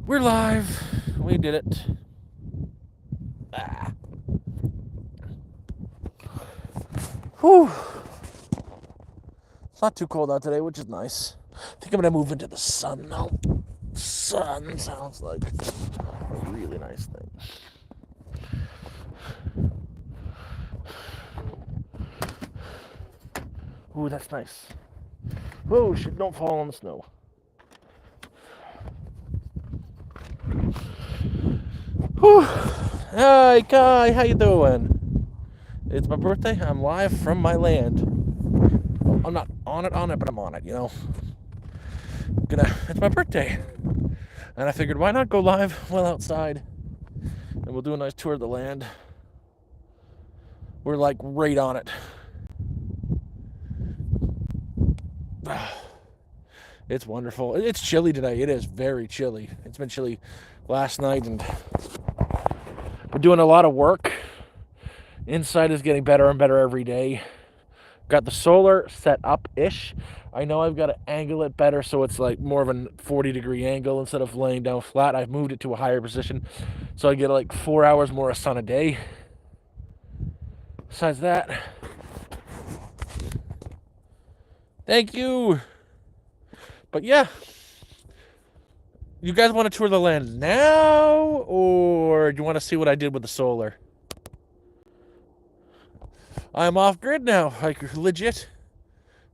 We're live. We did it. Whew. It's not too cold out today, which is nice. I think I'm going to move into the sun now. Sun sounds like a really nice thing. Ooh, that's nice. Whoa, shit, don't fall on the snow. Whew. Hi, Kai, how you doing? It's my birthday. I'm live from my land. I'm not on it, but I'm on it, you know. It's my birthday. And I figured, why not go live well outside? And we'll do a nice tour of the land. We're like right on it. It's wonderful. It's chilly today. It is very chilly. It's been chilly last night, and we're doing a lot of work. Inside is getting better and better every day. Got the solar set up-ish. I know I've got to angle it better so it's like more of a 40-degree angle instead of laying down flat. I've moved it to a higher position so I get like 4 hours more of sun a day. Besides that, thank you. But yeah, you guys want to tour the land now, or do you want to see what I did with the solar? I'm off grid now, like legit.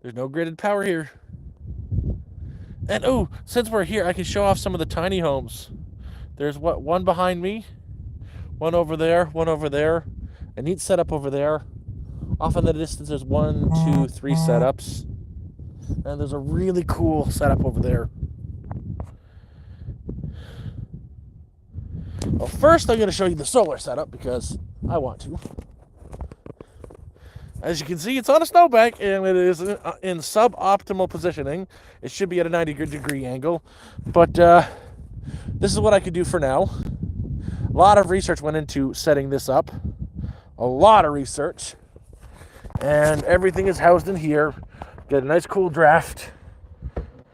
There's no gridded power here. And oh, since we're here, I can show off some of the tiny homes. There's one behind me, one over there, a neat setup over there. Off in the distance, there's 1, 2, 3 setups. And there's a really cool setup over there. Well, first I'm going to show you the solar setup because I want to. As you can see, it's on a snowbank and it is in suboptimal positioning. It should be at a 90-degree angle. But this is what I could do for now. A lot of research went into setting this up. A lot of research. And everything is housed in here. Get a nice cool draft.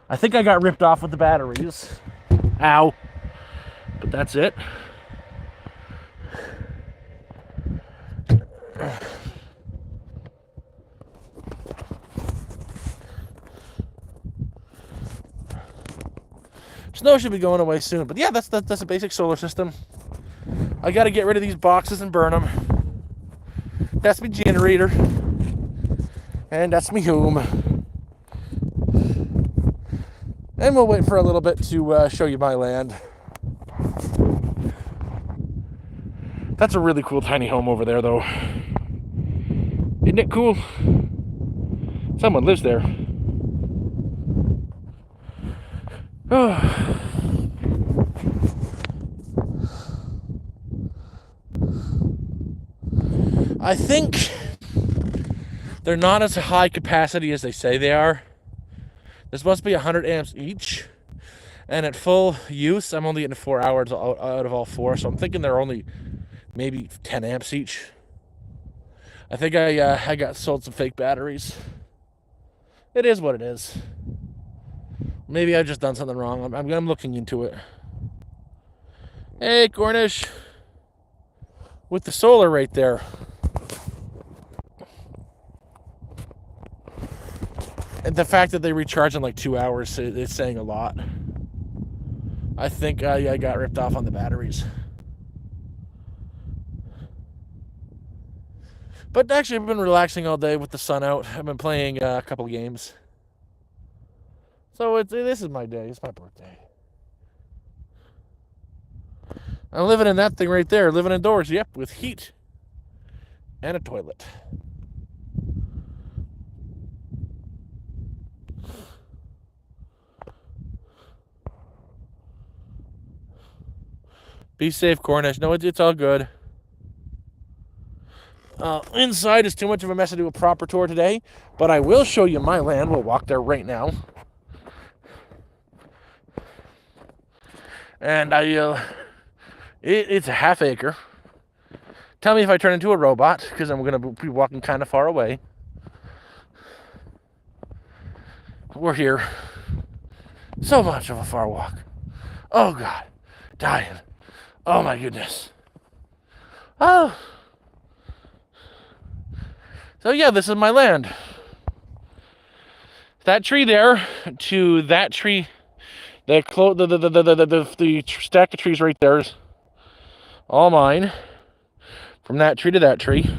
I think I got ripped off with the batteries. Ow. But that's it. Snow should be going away soon. But yeah, that's a basic solar system. I got to get rid of these boxes and burn them. That's my generator. And that's me home. And we'll wait for a little bit to show you my land. That's a really cool tiny home over there, though. Isn't it cool? Someone lives there. Oh. I think they're not as high capacity as they say they are. This must be 100 amps each. And at full use, I'm only getting 4 hours out of all 4. So I'm thinking they're only maybe 10 amps each. I think I got sold some fake batteries. It is what it is. Maybe I've just done something wrong. I'm looking into it. Hey, Cornish. With the solar right there. And the fact that they recharge in like 2 hours is saying a lot. I think I got ripped off on the batteries. But actually, I've been relaxing all day with the sun out. I've been playing a couple games. So this is my day. It's my birthday. I'm living in that thing right there. Living indoors, yep, with heat. And a toilet. Be safe, Cornish. No, it's all good. Inside is too much of a mess to do a proper tour today, but I will show you my land. We'll walk there right now. And it's a half acre. Tell me if I turn into a robot, because I'm going to be walking kind of far away. we're here. So much of a far walk. Oh, God. Dying. Oh, my goodness. Oh. So, yeah, this is my land. That tree there to that tree, the stack of trees right there is all mine. From that tree to that tree.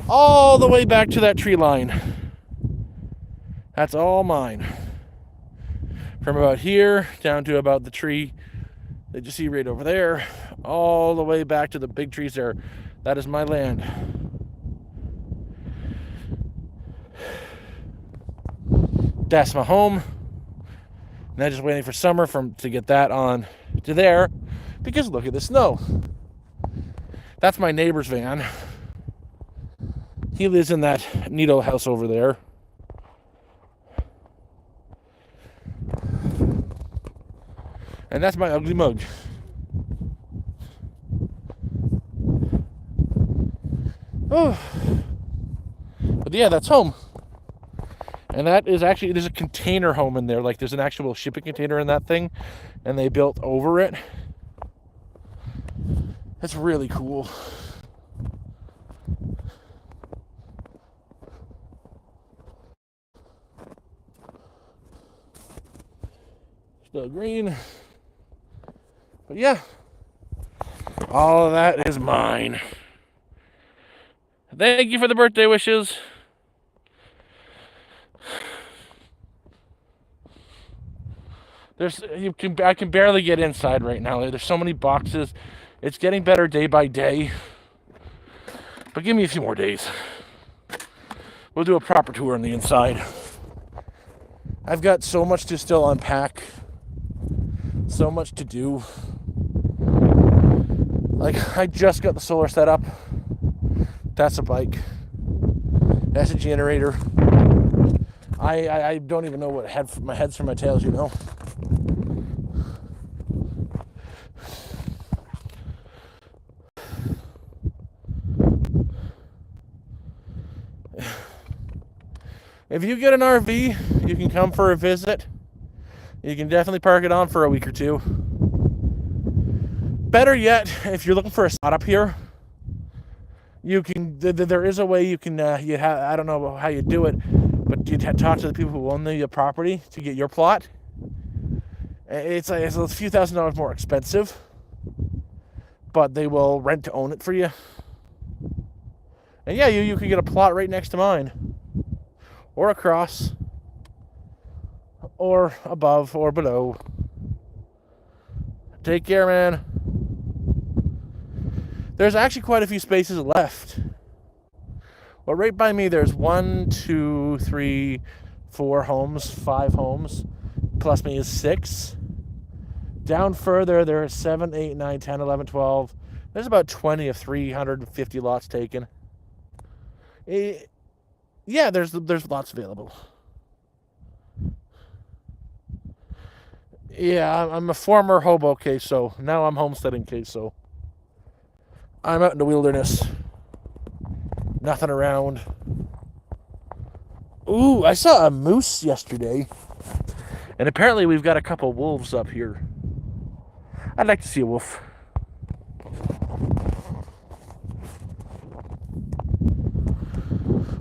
All the way back to that tree line. That's all mine. From about here down to about the tree that you see right over there, all the way back to the big trees there. That is my land. That's my home. And I'm just waiting for summer to get that on to there, because look at the snow. That's my neighbor's van. He lives in that needle house over there. And that's my ugly mug. Oh. But yeah, that's home. And that is actually, there's a container home in there. Like, there's an actual shipping container in that thing. And they built over it. That's really cool. Still green. But yeah. All of that is mine. Thank you for the birthday wishes. I can barely get inside right now. There's so many boxes. It's getting better day by day. But give me a few more days. We'll do a proper tour on the inside. I've got so much to still unpack. So much to do. Like, I just got the solar set up. That's a bike. That's a generator. I don't even know what my head's from my tails, you know. If you get an RV, you can come for a visit. You can definitely park it on for a week or two. Better yet, if you're looking for a spot up here, you can. There is a way you can. I don't know how you do it, but you talk to the people who own the property to get your plot. It's a few $1,000s more expensive, but they will rent to own it for you. And yeah, you can get a plot right next to mine, or across, or above, or below. Take care, man. There's actually quite a few spaces left. Well, right by me, there's 1, 2, 3, 4 homes, 5 homes. Plus me is 6. Down further, there are 7, 8, 9, 10, 11, 12. There's about 20 of 350 lots taken. Yeah, there's lots available. Yeah, I'm a former hobo queso. Now I'm homesteading queso. I'm out in the wilderness. Nothing around. Ooh, I saw a moose yesterday. And apparently we've got a couple wolves up here. I'd like to see a wolf.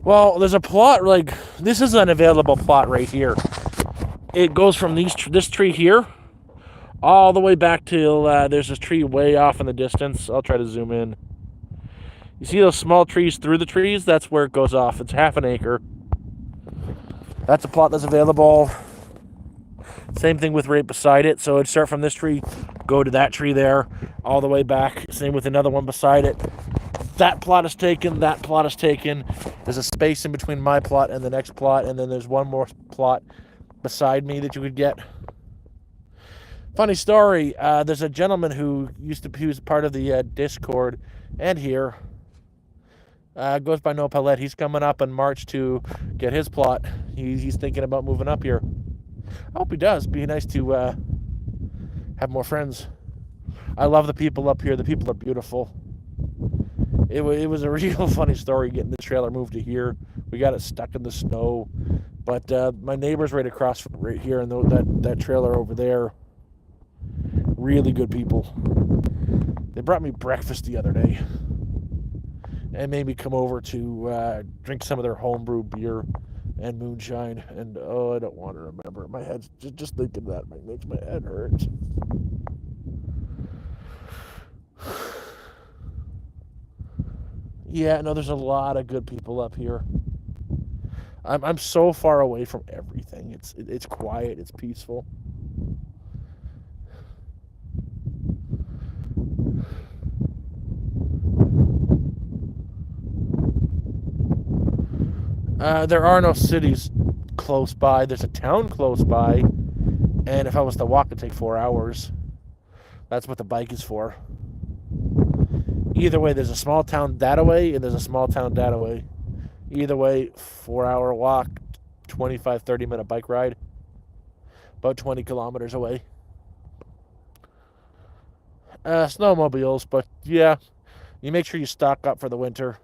Well, there's a plot, like, this is an available plot right here. It goes from this tree here all the way back till there's this tree way off in the distance. I'll try to zoom in. You see those small trees through the trees? That's where it goes off. It's half an acre. That's a plot that's available. Same thing with right beside it. So it'd start from this tree, go to that tree there, all the way back. Same with another one beside it. That plot is taken. That plot is taken. There's a space in between my plot and the next plot, and then there's one more plot beside me that you could get. Funny story, there's a gentleman who he was part of the Discord and here, goes by No Palette. He's coming up in March to get his plot. He's thinking about moving up here. I hope he does. It'd be nice to have more friends. I love the people up here. The people are beautiful. It was a real funny story getting the trailer moved to here We got it stuck in the snow. But my neighbor's right across from right here, and that trailer over there, really good people. They brought me breakfast the other day and made me come over to drink some of their homebrew beer and moonshine. And oh, I don't want to remember. My head's just thinking that makes my head hurt. Yeah, no, there's a lot of good people up here. I'm so far away from everything. It's quiet. It's peaceful. There are no cities close by. There's a town close by, and if I was to walk, it'd take 4 hours. That's what the bike is for. Either way, there's a small town that way, and there's a small town that way. Either way, 4-hour walk, 25, 30-minute bike ride, about 20 kilometers away. Snowmobiles, but yeah, you make sure you stock up for the winter.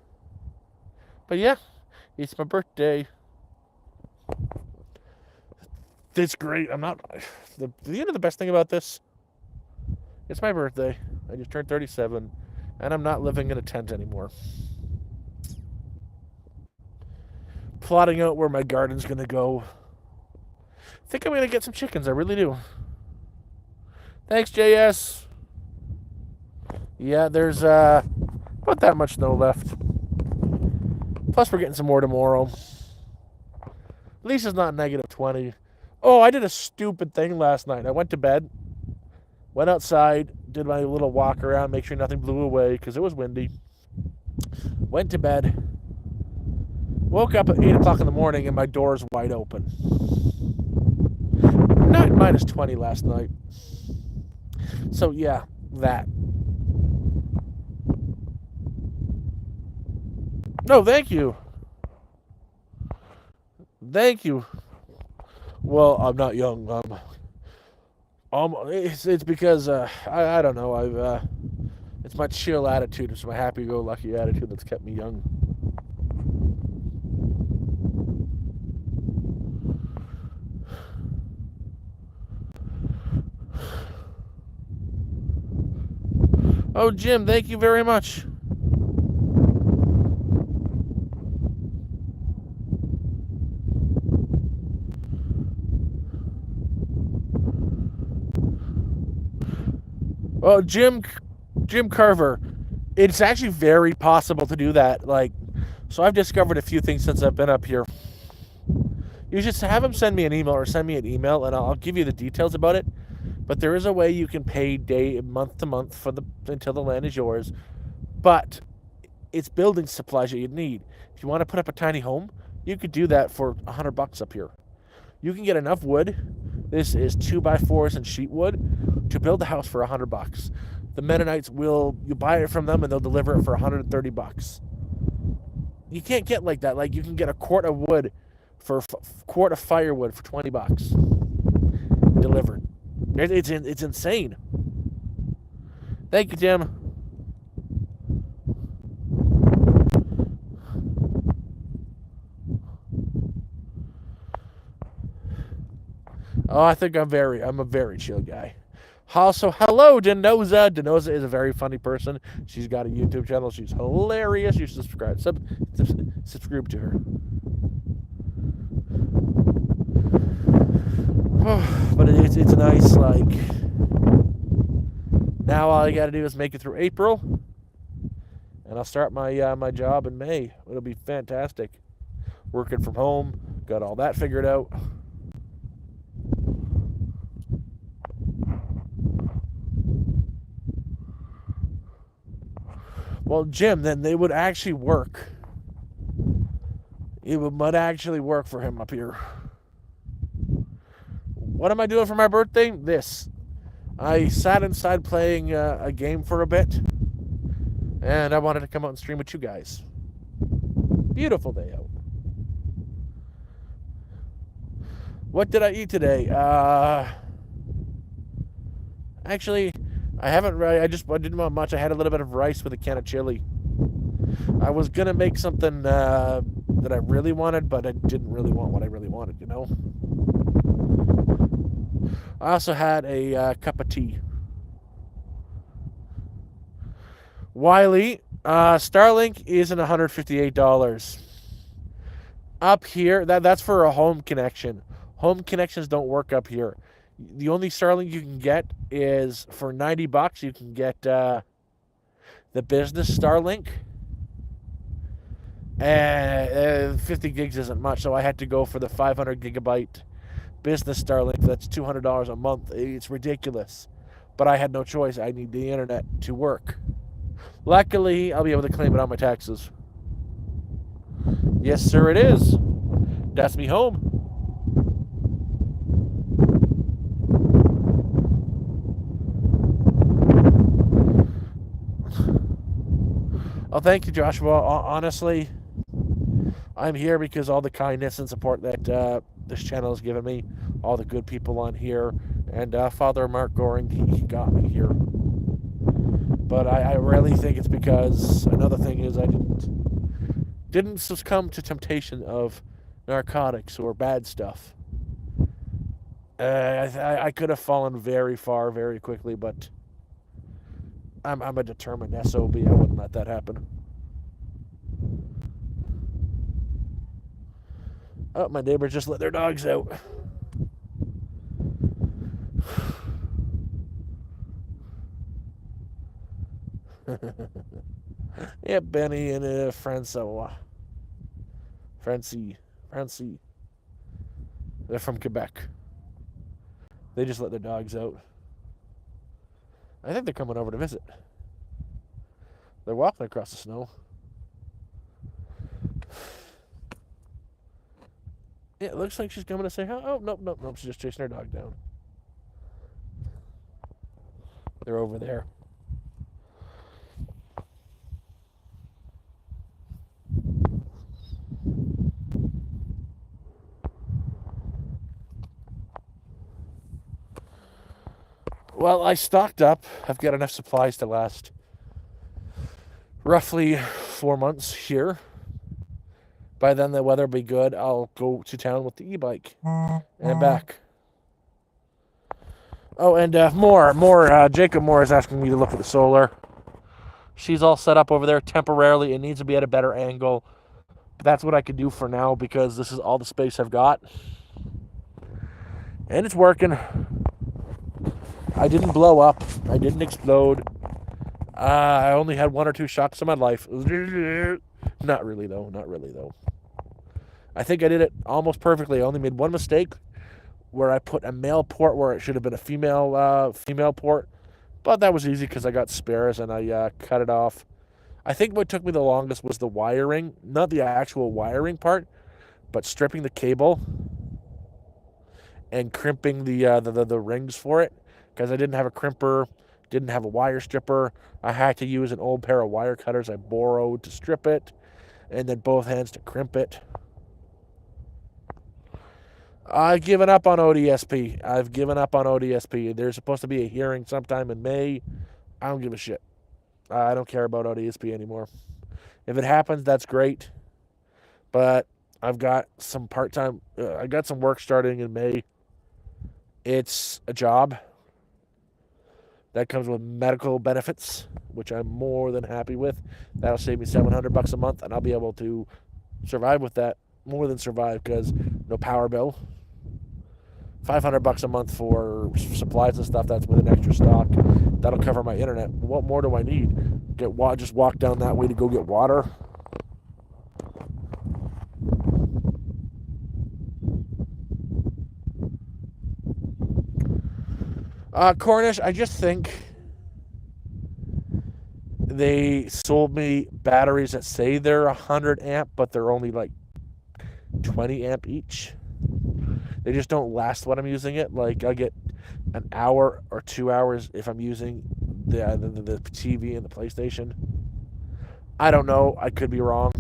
But yeah, it's my birthday. It's great. I'm not. The best thing about this, it's my birthday. I just turned 37, and I'm not living in a tent anymore. Plotting out where my garden's gonna go. I think I'm gonna get some chickens. I really do. Thanks, JS. Yeah, there's about that much snow left. Plus, we're getting some more tomorrow. At least it's not negative 20. Oh, I did a stupid thing last night. I went to bed, went outside, did my little walk around, make sure nothing blew away because it was windy. Went to bed. Woke up at 8 o'clock in the morning and my door's wide open. Minus 20 last night. So, yeah, that. No, thank you. Thank you. Well, I'm not young. It's because I don't know. It's my chill attitude. It's my happy-go-lucky attitude that's kept me young. Oh, Jim, thank you very much. Oh, Jim Carver. It's actually very possible to do that. So I've discovered a few things since I've been up here. You just have him send me an email or send me an email, and I'll give you the details about it. But there is a way you can pay month to month until the land is yours. But it's building supplies that you'd need. If you want to put up a tiny home, you could do that for $100 up here. You can get enough wood. This is 2x4s and sheet wood to build a house for $100. The Mennonites you buy it from them and they'll deliver it for $130. You can't get like that. Like you can get a quart of wood quart of firewood for $20 delivered. It's insane. Thank you, Jim. Oh, I think I'm a very chill guy. Also, hello, Denoza. Denoza is a very funny person. She's got a YouTube channel. She's hilarious. You should subscribe to her. But it's nice, now all I gotta do is make it through April, and I'll start my job in May. It'll be fantastic. Working from home, got all that figured out. Well, Jim, then they would actually work. It would actually work for him up here. What am I doing for my birthday? This. I sat inside playing a game for a bit, and I wanted to come out and stream with you guys. Beautiful day out. What did I eat today? Actually, I haven't. I didn't want much. I had a little bit of rice with a can of chili. I was gonna make something that I really wanted, but I didn't really want what I really wanted, you know? I also had a cup of tea. Wiley, Starlink isn't $158. Up here, that's for a home connection. Home connections don't work up here. The only Starlink you can get is for $90. You can get the business Starlink. And 50 gigs isn't much, so I had to go for the 500 gigabyte business Starlink. That's $200 a month. It's ridiculous. But I had no choice. I need the internet to work. Luckily, I'll be able to claim it on my taxes. Yes, sir, it is. That's me home. Oh, thank you, Joshua. Honestly, I'm here because all the kindness and support that this channel has given me, all the good people on here, and Father Mark Goring, he got me here. But I really think it's because another thing is I didn't succumb to temptation of narcotics or bad stuff. I could have fallen very far very quickly, but I'm a determined SOB. I wouldn't let that happen. Oh, my neighbor just let their dogs out. Yeah, Benny and Francois. Francie. They're from Quebec. They just let their dogs out. I think they're coming over to visit. They're walking across the snow. Yeah, it looks like she's coming to say hi. Oh, nope. She's just chasing her dog down. They're over there. Well, I stocked up. I've got enough supplies to last roughly 4 months here. By then, the weather will be good. I'll go to town with the e-bike and back. Oh, and Jacob Moore is asking me to look at the solar. She's all set up over there temporarily. It needs to be at a better angle. But that's what I can do for now because this is all the space I've got. And it's working. I didn't blow up. I didn't explode. I only had 1 or 2 shocks in my life. Not really, though. I think I did it almost perfectly. I only made one mistake where I put a male port where it should have been a female port. But that was easy because I got spares and I cut it off. I think what took me the longest was the wiring. Not the actual wiring part, but stripping the cable and crimping the rings for it. Because I didn't have a crimper, didn't have a wire stripper. I had to use an old pair of wire cutters I borrowed to strip it, and then both hands to crimp it. I've given up on ODSP. There's supposed to be a hearing sometime in May. I don't give a shit. I don't care about ODSP anymore. If it happens, that's great. But I've got some part-time... I got some work starting in May. It's a job. That comes with medical benefits, which I'm more than happy with. That'll save me $700 a month, and I'll be able to survive with that. More than survive, because no power bill. $500 a month for supplies and stuff. That's with an extra stock. That'll cover my internet. What more do I need? Just walk down that way to go get water. Cornish, I just think they sold me batteries that say they're 100 amp, but they're only like 20 amp each. They just don't last when I'm using it. Like, I get an hour or 2 hours if I'm using the TV and the PlayStation. I don't know. I could be wrong.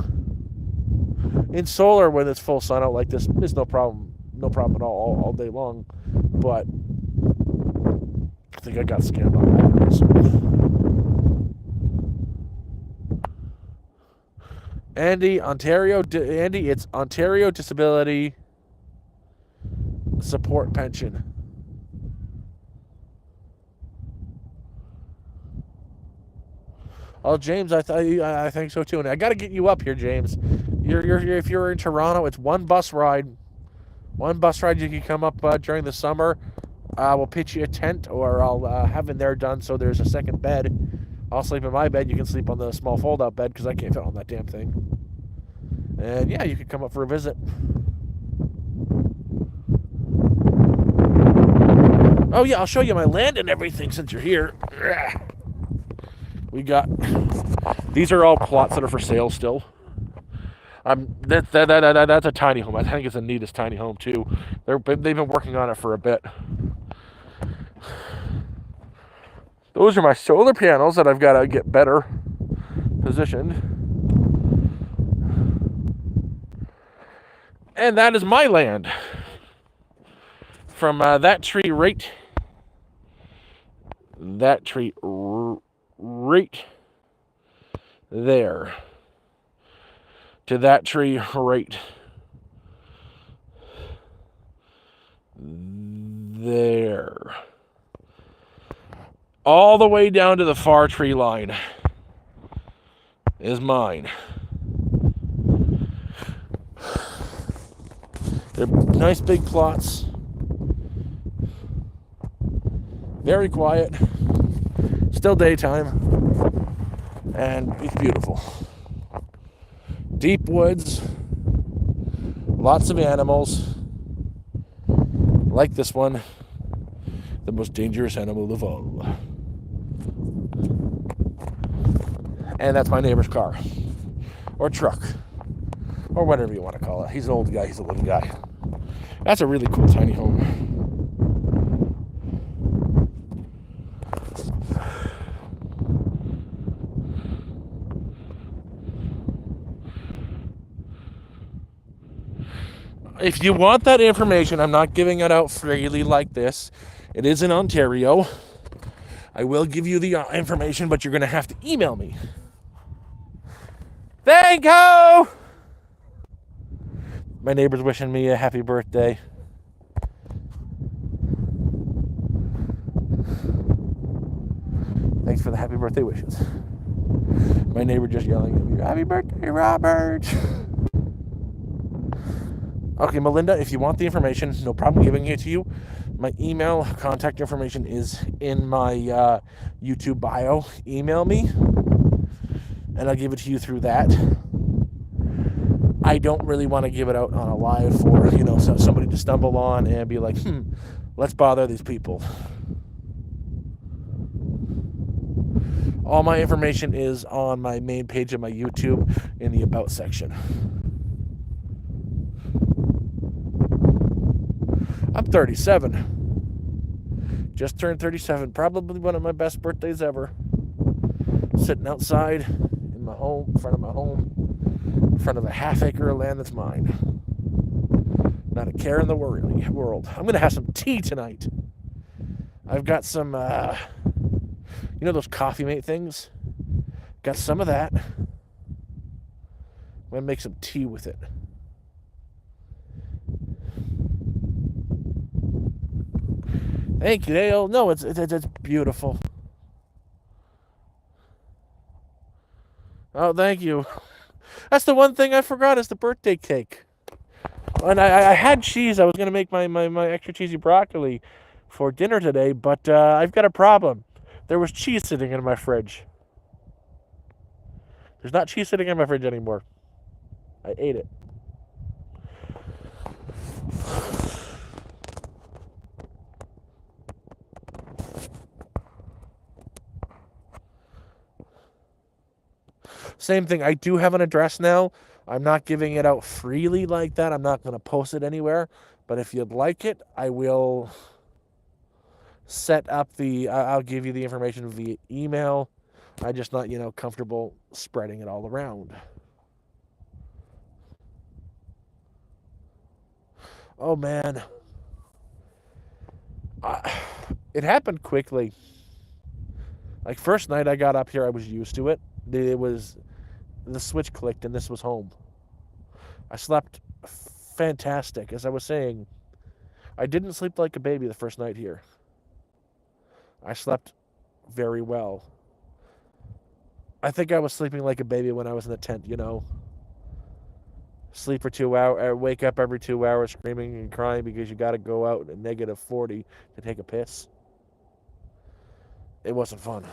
In solar, when it's full sun out like this, there's no problem. No problem at all day long. But I think I got scammed on batteries. Andy, it's Ontario Disability Support Pension. Oh, James, I think so too. And I got to get you up here, James. If you're in Toronto, it's one bus ride. One bus ride. You can come up during the summer. We'll pitch you a tent, or I'll have it there done so there's a second bed. I'll sleep in my bed. You can sleep on the small fold-out bed because I can't fit on that damn thing. And yeah, you can come up for a visit. Oh yeah, I'll show you my land and everything since you're here. We got, these are all plots that are for sale still. That's a tiny home. I think it's the neatest tiny home too. They've been working on it for a bit. Those are my solar panels that I've got to get better positioned. And that is my land. From that tree right there to that tree right there, all the way down to the far tree line is mine. They're nice big plots, very quiet, still daytime, and it's beautiful. Deep woods, lots of animals, like this one, the most dangerous animal of all. And that's my neighbor's car, or truck, or whatever you want to call it. He's an old guy, he's a little guy. That's a really cool tiny home. If you want that information, I'm not giving it out freely like this. It is in Ontario. I will give you the information, but you're going to have to email me. Thank you! My neighbor's wishing me a happy birthday. Thanks for the happy birthday wishes. My neighbor just yelling at me, happy birthday, Robert! Okay, Melinda, if you want the information, no problem giving it to you. My email contact information is in my YouTube bio. Email me, and I'll give it to you through that. I don't really want to give it out on a live for, so somebody to stumble on and be like, let's bother these people. All my information is on my main page of my YouTube in the About section. I'm 37. Just turned 37. Probably one of my best birthdays ever. Sitting outside in my home, in front of my home, in front of a half-acre of land that's mine. Not a care in the world. I'm going to have some tea tonight. I've got some, those Coffee Mate things? Got some of that. I'm going to make some tea with it. Thank you, Dale. No, it's beautiful. Oh, thank you. That's the one thing I forgot is the birthday cake. And I had cheese. I was going to make my extra cheesy broccoli for dinner today, but I've got a problem. There was cheese sitting in my fridge. There's not cheese sitting in my fridge anymore. I ate it. Same thing. I do have an address now. I'm not giving it out freely like that. I'm not going to post it anywhere. But if you'd like it, I will set up I'll give you the information via email. I'm just not, comfortable spreading it all around. Oh, man. It happened quickly. Like, first night I got up here, I was used to it. It was the switch clicked and this was home. I slept fantastic. As I was saying, I didn't sleep like a baby the first night here. I slept very well. I think I was sleeping like a baby when I was in the tent, you know. Sleep for 2 hours, wake up every 2 hours screaming and crying because you got to go out at -40 to take a piss. It wasn't fun.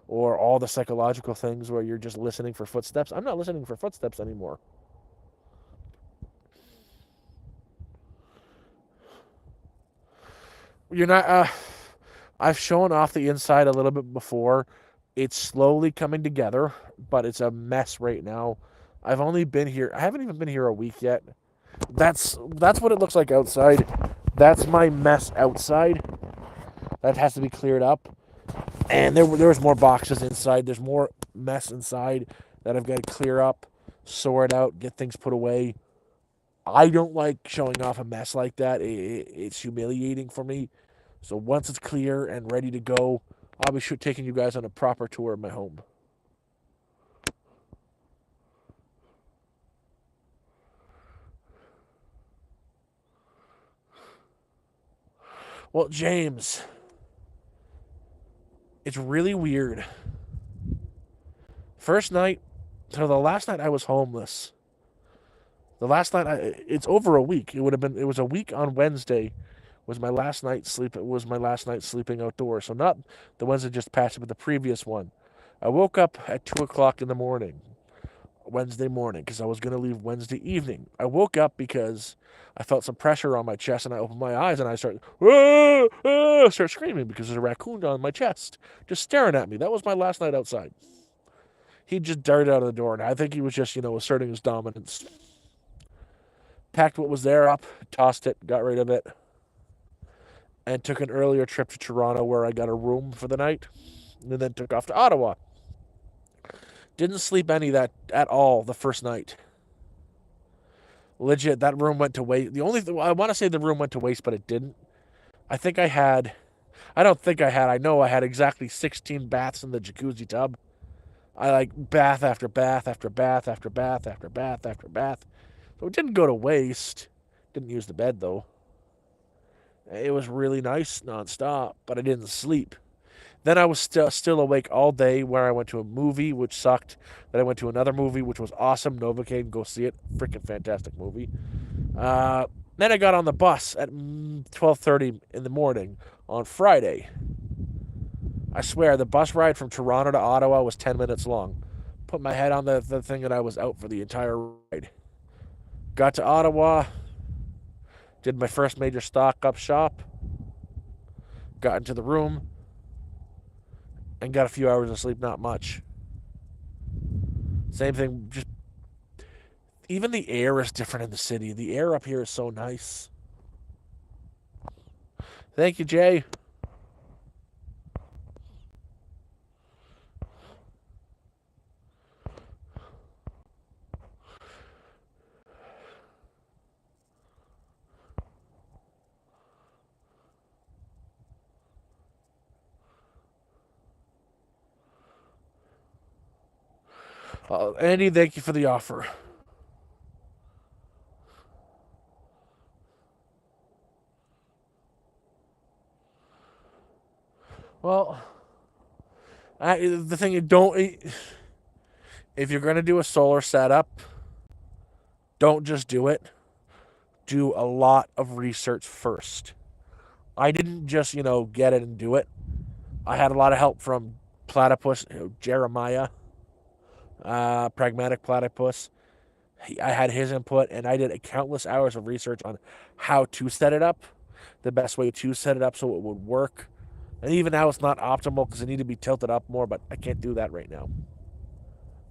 Or all the psychological things where you're just listening for footsteps. I'm not listening for footsteps anymore. You're not. I've shown off the inside a little bit before. It's slowly coming together, but it's a mess right now. I've only been here. I haven't even been here a week yet. That's what it looks like outside. That's my mess outside. That has to be cleared up. And there's more boxes inside. There's more mess inside that I've got to clear up, sort out, get things put away. I don't like showing off a mess like that. It's humiliating for me. So once it's clear and ready to go, I'll be taking you guys on a proper tour of my home. Well, James, it's really weird. First night, so the last night I was homeless. The last night, it's over a week. It was a week on Wednesday. Was my last night sleeping outdoors. So not the Wednesday just passed, but the previous one. I woke up at 2 o'clock in the morning, Wednesday morning, because I was going to leave Wednesday evening. I woke up because I felt some pressure on my chest, and I opened my eyes, and I started start screaming because there's a raccoon on my chest, just staring at me. That was my last night outside. He just darted out of the door, and I think he was just, asserting his dominance. Packed what was there up, tossed it, got rid of it, and took an earlier trip to Toronto where I got a room for the night, and then took off to Ottawa. Didn't sleep any that at all the first night. Legit, that room went to waste. The only thing I want to say the room went to waste, but it didn't. I know I had exactly 16 baths in the jacuzzi tub. I like bath after bath after bath after bath after bath after bath. So it didn't go to waste. Didn't use the bed though. It was really nice nonstop, but I didn't sleep. Then I was still awake all day where I went to a movie, which sucked. Then I went to another movie, which was awesome. Novocaine, go see it. Freaking fantastic movie. Then I got on the bus at 12:30 in the morning on Friday. I swear, the bus ride from Toronto to Ottawa was 10 minutes long. Put my head on the thing and I was out for the entire ride. Got to Ottawa. Did my first major stock-up shop. Got into the room. And got a few hours of sleep, not much. Same thing, just even the air is different in the city. The air up here is so nice. Thank you, Jay. Andy, thank you for the offer. Well, the thing you don't, if you're going to do a solar setup, don't just do it. Do a lot of research first. I didn't just, get it and do it. I had a lot of help from Platypus, Jeremiah, Pragmatic Platypus. I had his input, and I did countless hours of research on how to set it up, the best way to set it up so it would work. And even now it's not optimal because it needed to be tilted up more, but I can't do that right now.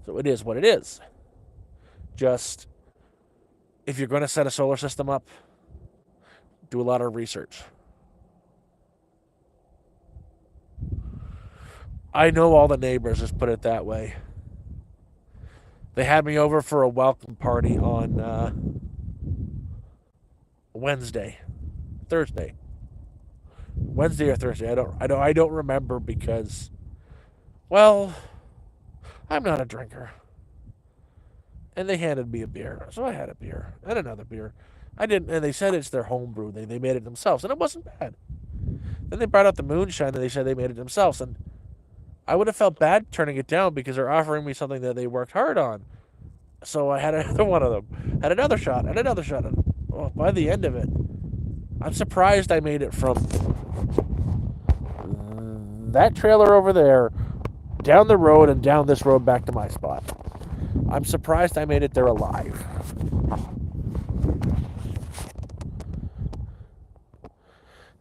So it is what it is. Just, if you're going to set a solar system up, do a lot of research. I know all the neighbors, just put it that way. They had me over for a welcome party on Wednesday, Thursday, Wednesday or Thursday. I don't remember because, well, I'm not a drinker. And they handed me a beer. So I had a beer and another beer. I didn't, and they said it's their home brew. They made it themselves, and it wasn't bad. Then they brought out the moonshine, and they said they made it themselves. And I would have felt bad turning it down because they're offering me something that they worked hard on. So I had another one of them, had another shot, and another shot. And by the end of it, I'm surprised I made it from that trailer over there, down the road, and down this road back to my spot. I'm surprised I made it there alive.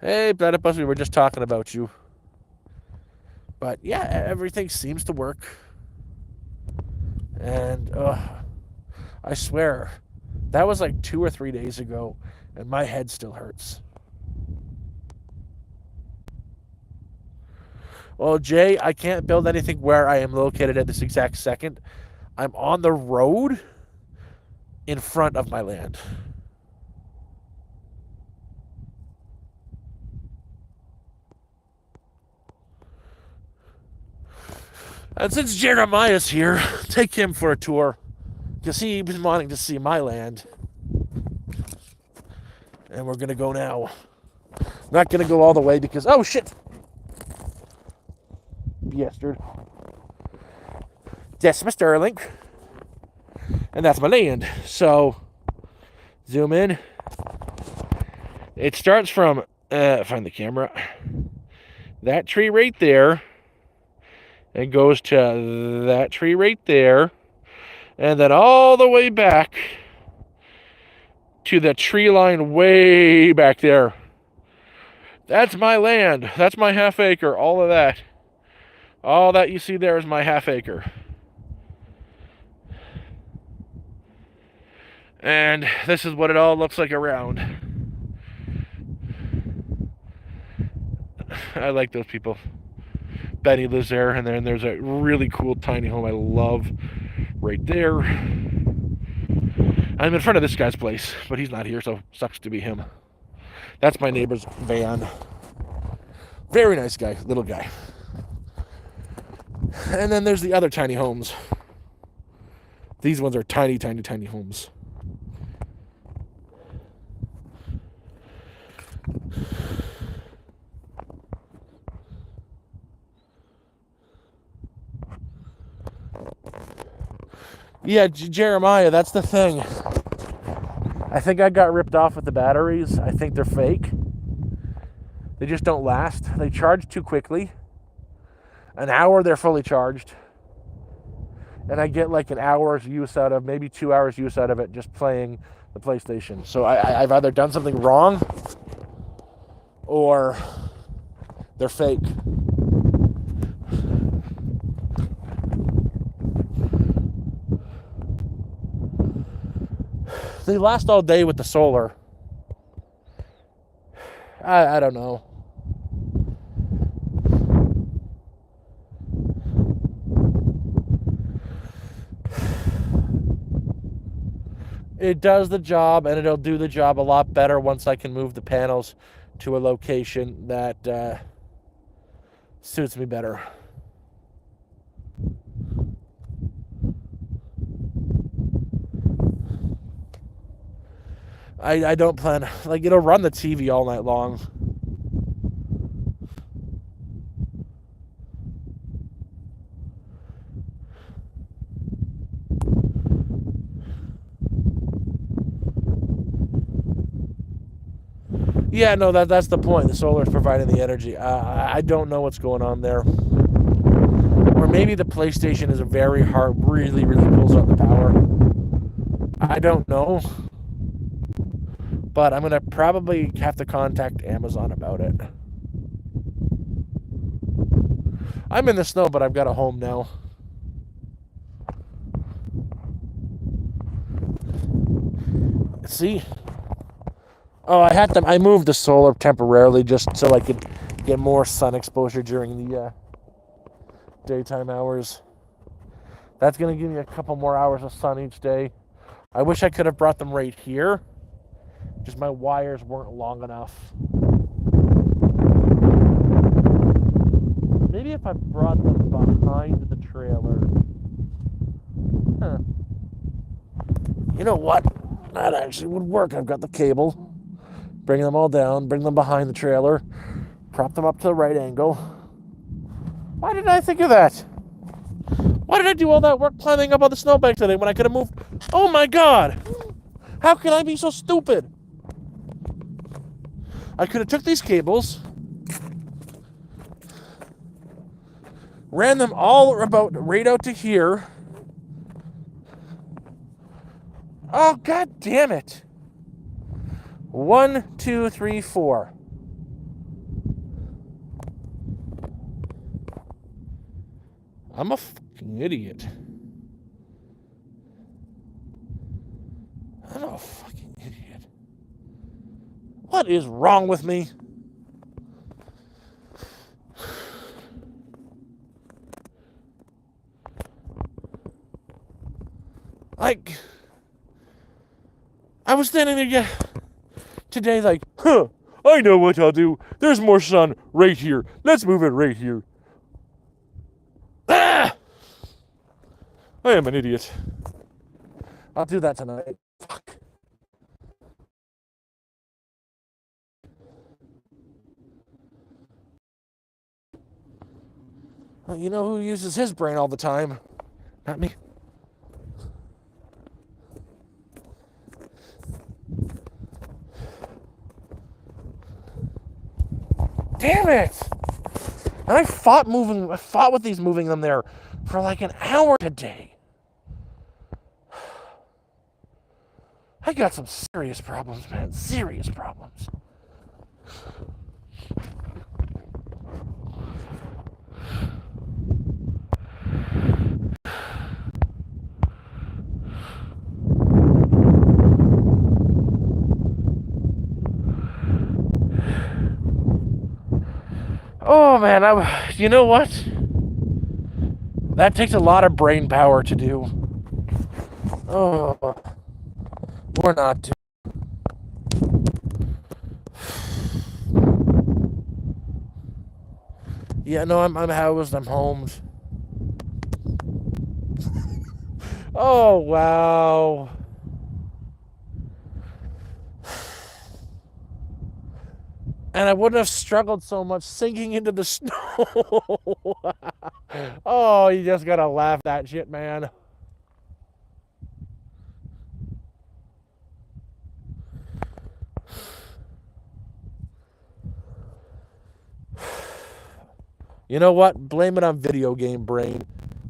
Hey, Platypus, we were just talking about you. But yeah, everything seems to work. And I swear, that was like 2 or 3 days ago, and my head still hurts. Well, Jay, I can't build anything where I am located at this exact second. I'm on the road in front of my land. And since Jeremiah's here, take him for a tour, because he's been wanting to see my land. And we're going to go now. Not going to go all the way because, oh shit! Bastard. That's my Sterling. And that's my land. So, zoom in. It starts from, find the camera. That tree right there. It goes to that tree right there. And then all the way back to the tree line way back there. That's my land. That's my half acre. All of that. All that you see there is my half acre. And this is what it all looks like around. I like those people. Betty lives there, and then there's a really cool tiny home I love right there. I'm in front of this guy's place, but he's not here, so sucks to be him. That's my neighbor's van. Very nice guy, little guy. And then there's the other tiny homes. These ones are tiny, tiny, tiny homes. Yeah, Jeremiah, that's the thing. I think I got ripped off with the batteries. I think they're fake. They just don't last. They charge too quickly. An hour, they're fully charged. And I get like an hour's use out of, maybe 2 hours use out of it just playing the PlayStation. So I've either done something wrong or they're fake. They last all day with the solar. I don't know. It does the job, and it'll do the job a lot better once I can move the panels to a location that suits me better. I don't plan, like, it'll run the TV all night long. Yeah, no, that's the point. The solar is providing the energy. I don't know what's going on there. Or maybe the PlayStation is a very hard, really, really pulls out the power. I don't know. But I'm going to probably have to contact Amazon about it. I'm in the snow, but I've got a home now. See? Oh, I moved the solar temporarily just so I could get more sun exposure during the daytime hours. That's going to give me a couple more hours of sun each day. I wish I could have brought them right here. Just my wires weren't long enough. Maybe if I brought them behind the trailer. You know what? That actually would work. I've got the cable. Bring them all down, bring them behind the trailer, prop them up to the right angle. Why didn't I think of that? Why did I do all that work climbing up on the snowbank today when I could have moved? Oh my God! How can I be so stupid? I could have took these cables, ran them all about right out to here. Oh, God damn it. 1, 2, 3, 4. I'm a fucking idiot. I'm a fucking idiot. What is wrong with me? Like, I was standing there today like, I know what I'll do. There's more sun right here. Let's move it right here. Ah! I am an idiot. I'll do that tonight. Fuck. Well, you know who uses his brain all the time? Not me. Damn it! And I fought with these moving them there for like an hour today. I got some serious problems, man. Serious problems. Oh, man, you know what? That takes a lot of brain power to do. Oh, we're not doing. Yeah, no, I'm housed. I'm homed. Oh, wow. And I wouldn't have struggled so much sinking into the snow. Oh, you just gotta laugh at that shit, man. You know what? Blame it on video game brain.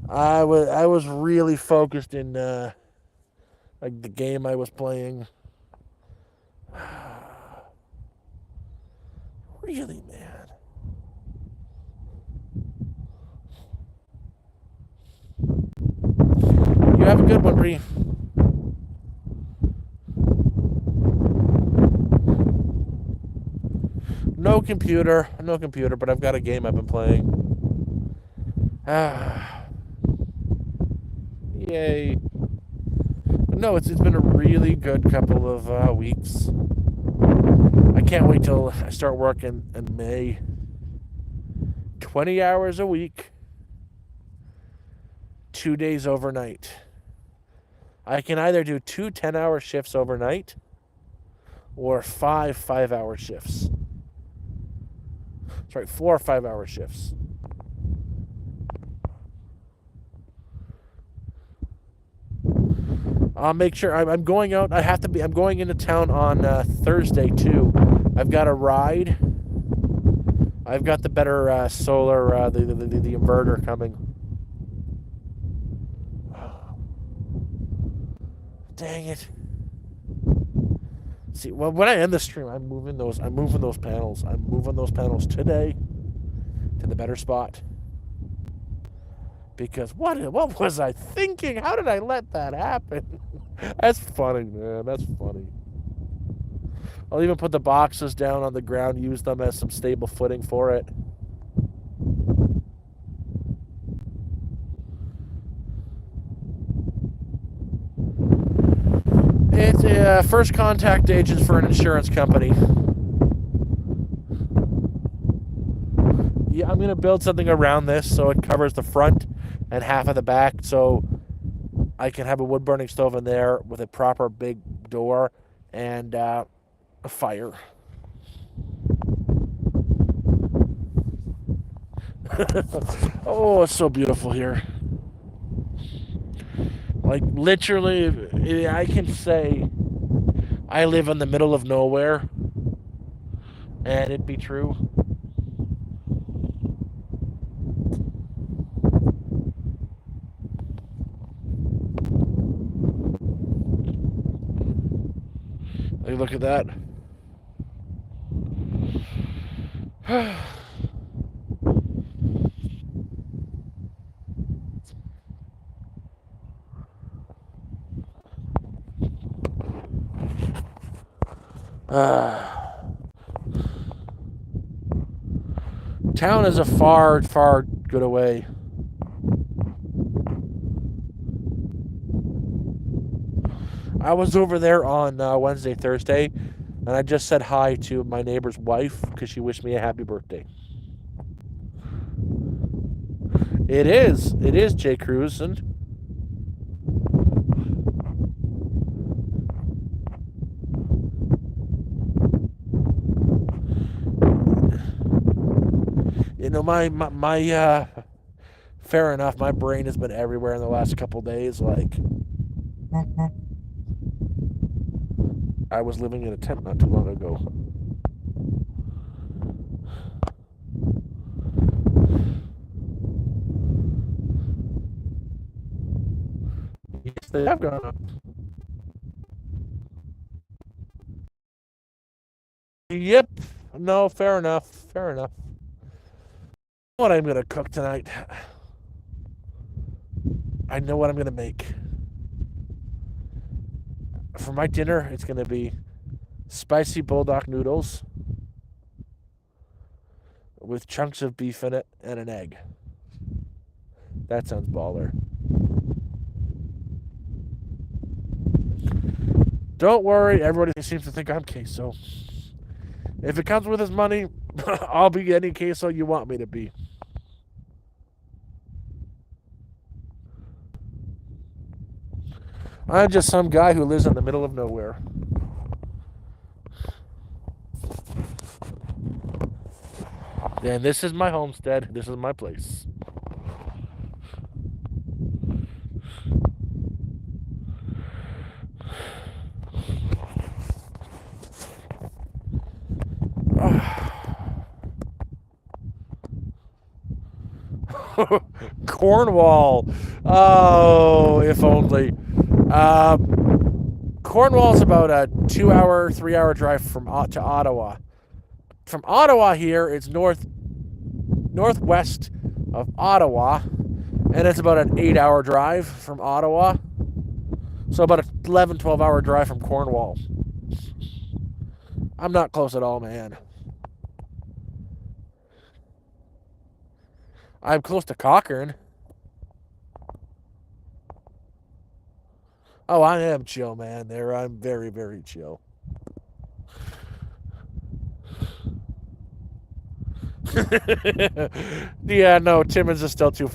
I was really focused in like the game I was playing. Really, man. You have a good one, Bree. No computer, but I've got a game I've been playing. Yay. But no, it's been a really good couple of weeks. I can't wait till I start working in May. 20 hours a week, 2 days overnight. I can either do 2 10-hour shifts overnight or 5 5-hour shifts. Sorry, 4 5-hour shifts. I'll make sure I'm going out. I'm going into town on Thursday too. I've got a ride. I've got the better solar, the inverter coming. Dang it. See, well, when I end the stream, I'm moving those panels. I'm moving those panels today to the better spot. Because what was I thinking? How did I let that happen? That's funny, man. That's funny. I'll even put the boxes down on the ground, use them as some stable footing for it. It's a first contact agent for an insurance company. Yeah, I'm going to build something around this so it covers the front and half of the back. So I can have a wood burning stove in there with a proper big door and a fire. Oh, it's so beautiful here. Like, literally, I can say I live in the middle of nowhere, and it'd be true. Like, look at that. Town is a far, far good away. I was over there on Wednesday, Thursday, and I just said hi to my neighbor's wife because she wished me a happy birthday. It is. It is, Jay Cruz. And you know, my fair enough. My brain has been everywhere in the last couple days. Like, I was living in a tent not too long ago. Yes, they have gone up. Yep. No, fair enough. Fair enough. What I'm gonna cook tonight. I know what I'm gonna make. For my dinner, it's gonna be spicy bulldog noodles with chunks of beef in it and an egg. That sounds baller. Don't worry, everybody seems to think I'm queso. If it comes with his money, I'll be any queso you want me to be. I'm just some guy who lives in the middle of nowhere. And this is my homestead. This is my place. Cornwall. Oh, if only. Cornwall's about a 2-hour, 3-hour drive from to Ottawa. From Ottawa here, it's northwest of Ottawa, and it's about an 8-hour drive from Ottawa. So about an 11, 12-hour drive from Cornwall. I'm not close at all, man. I'm close to Cochrane. Oh, I am chill, man. There, I'm very, very chill. Yeah, no, Timmins is still too.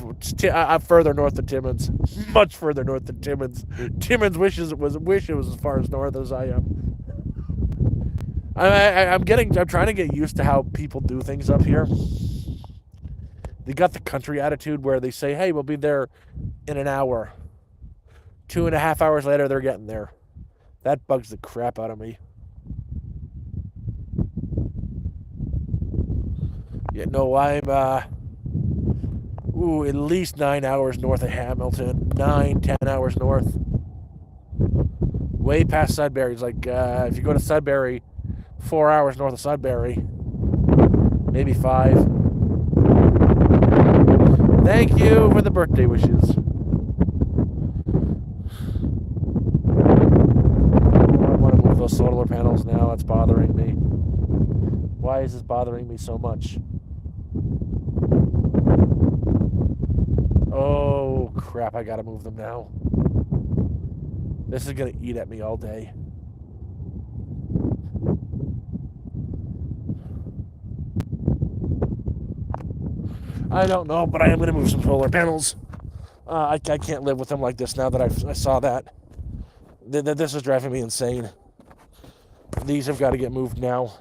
I'm further north than Timmins, much further north than Timmins. Timmins wishes it was as far as north as I am. I'm trying to get used to how people do things up here. They got the country attitude where they say, "Hey, we'll be there in an hour." 2.5 hours later, they're getting there. That bugs the crap out of me. Yeah, no, I'm at least 9 hours north of Hamilton. 9, 10 hours north. Way past Sudbury. It's like if you go to Sudbury, 4 hours north of Sudbury. Maybe 5. Thank you for the birthday wishes. I want to move those solar panels now. It's bothering me. Why is this bothering me so much? Oh, crap. I gotta move them now. This is gonna eat at me all day. I don't know, but I am gonna move some solar panels. I can't live with them like this now that I saw that. This is driving me insane. These have got to get moved now.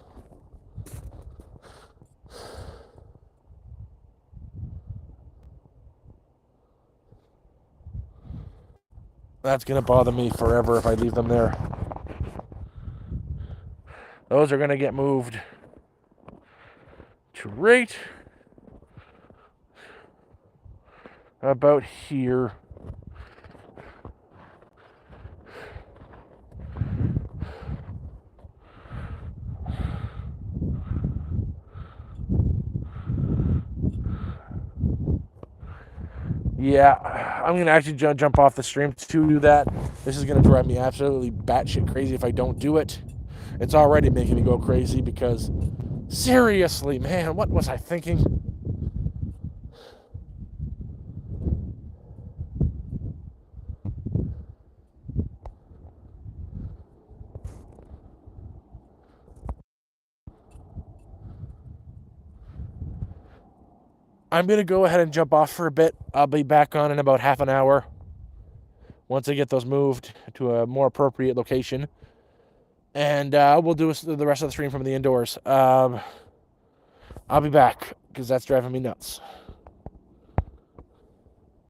That's going to bother me forever if I leave them there. Those are going to get moved to right about here. Yeah, I'm going to actually jump off the stream to do that. This is going to drive me absolutely batshit crazy if I don't do it. It's already making me go crazy because, seriously, man, what was I thinking? I'm going to go ahead and jump off for a bit. I'll be back on in about half an hour once I get those moved to a more appropriate location. And we'll do the rest of the stream from the indoors. I'll be back because that's driving me nuts.